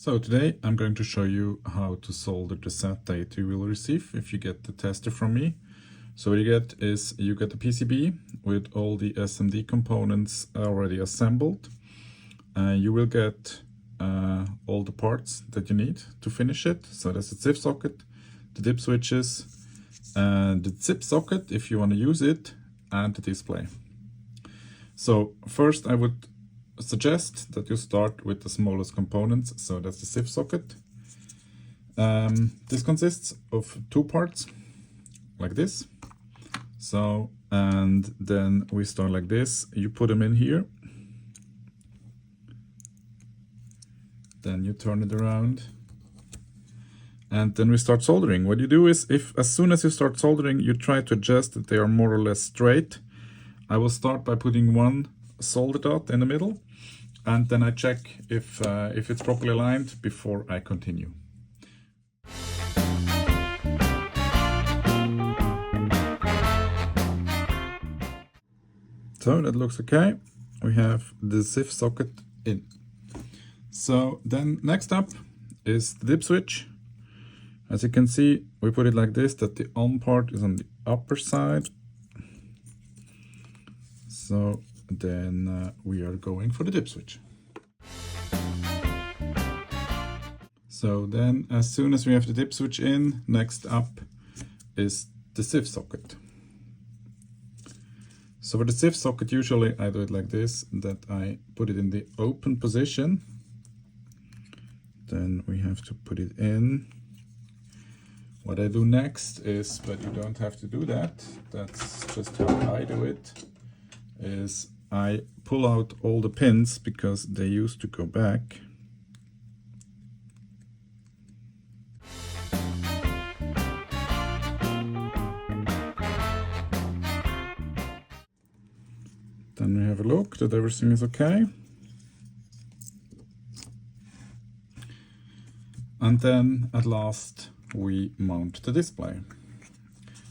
So today I'm going to show you how to solder the set data you will receive if you get the tester from me. So what you get is you get a PCB with all the SMD components already assembled. You will get all the parts that you need to finish it. So there's the ZIF socket, the dip switches, the zip socket if you want to use it, and the display. So first I would suggest that you start with the smallest components, so that's the ZIF socket. This consists of two parts, like this. So, and then we start like this. You put them in here. Then you turn it around. And then we start soldering. What you do is, as soon as you start soldering, you try to adjust that they are more or less straight. I will start by putting one solder dot in the middle, and then I check if it's properly aligned before I continue. So that looks okay. We have the ZIF socket in. So then next up is the dip switch. As you can see, we put it like this, that the on part is on the upper side. So then we are going for the dip switch. So then as soon as we have the dip switch in, next up is the ZIF socket. So for the ZIF socket, usually I do it like this, that I put it in the open position. Then we have to put it in. What I do next is, but you don't have to do that, that's just how I do it, is I pull out all the pins because they used to go back. Then we have a look that everything is okay. And then at last we mount the display.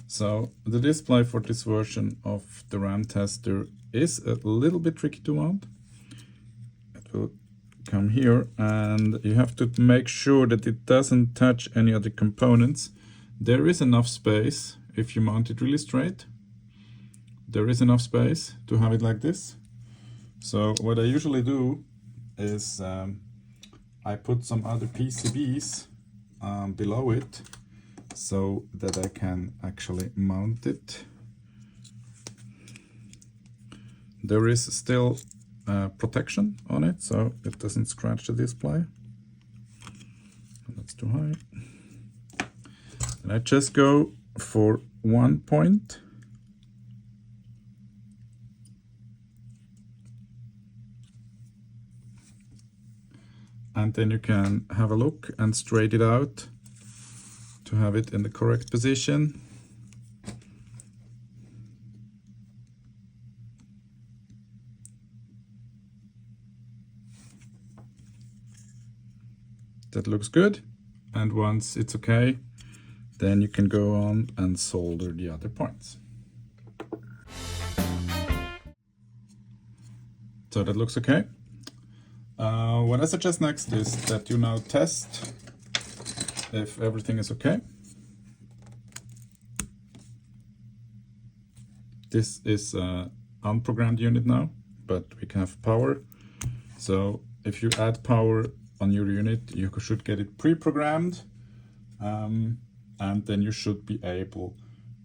So the display for this version of the RAM tester is a little bit tricky to mount. It will come here, and you have to make sure that it doesn't touch any other components. There is enough space if you mount it really straight. There is enough space to have it like this. So what I usually do is I put some other PCBs below it so that I can actually mount it. There is still protection on it, so it doesn't scratch the display. That's too high. And I just go for 1 point. And then you can have a look and straight it out to have it in the correct position. That looks good. And once it's okay, then you can go on and solder the other parts. So that looks okay. What I suggest next is that you now test if everything is okay. This is an unprogrammed unit now, but we can have power. So if you add power on your unit, you should get it pre-programmed, and then you should be able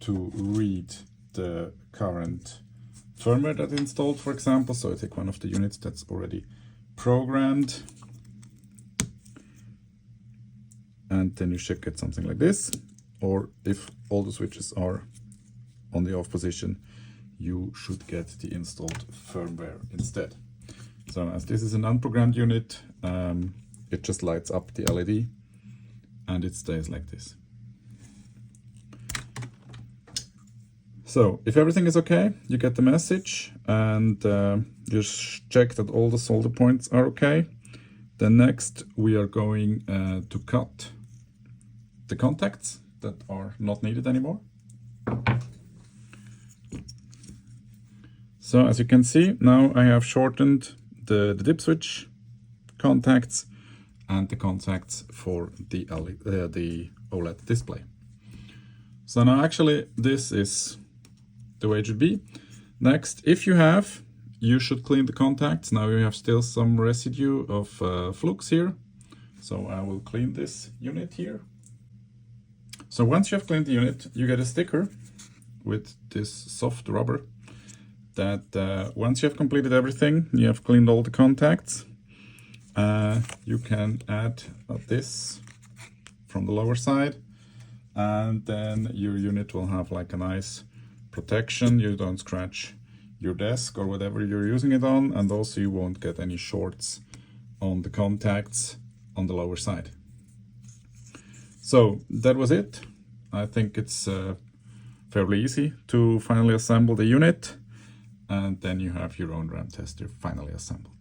to read the current firmware that's installed, for example. So I take one of the units that's already programmed, and then you should get something like this. Or if all the switches are on the off position, you should get the installed firmware instead. So as this is an unprogrammed unit, it just lights up the LED and it stays like this. So if everything is okay, you get the message, and just check that all the solder points are okay. Then next we are going to cut the contacts that are not needed anymore. So as you can see, now I have shortened the dip switch contacts and the contacts for the OLED display. So now actually this is the way it should be. Next, if you have, you should clean the contacts. Now you have still some residue of flux here. So I will clean this unit here. So once you have cleaned the unit, you get a sticker with this soft rubber that once you have completed everything, you have cleaned all the contacts, you can add this from the lower side, and then your unit will have like a nice protection. You don't scratch your desk or whatever you're using it on, and also you won't get any shorts on the contacts on the lower side. So that was it. I think it's fairly easy to finally assemble the unit, and then you have your own RAM tester finally assembled.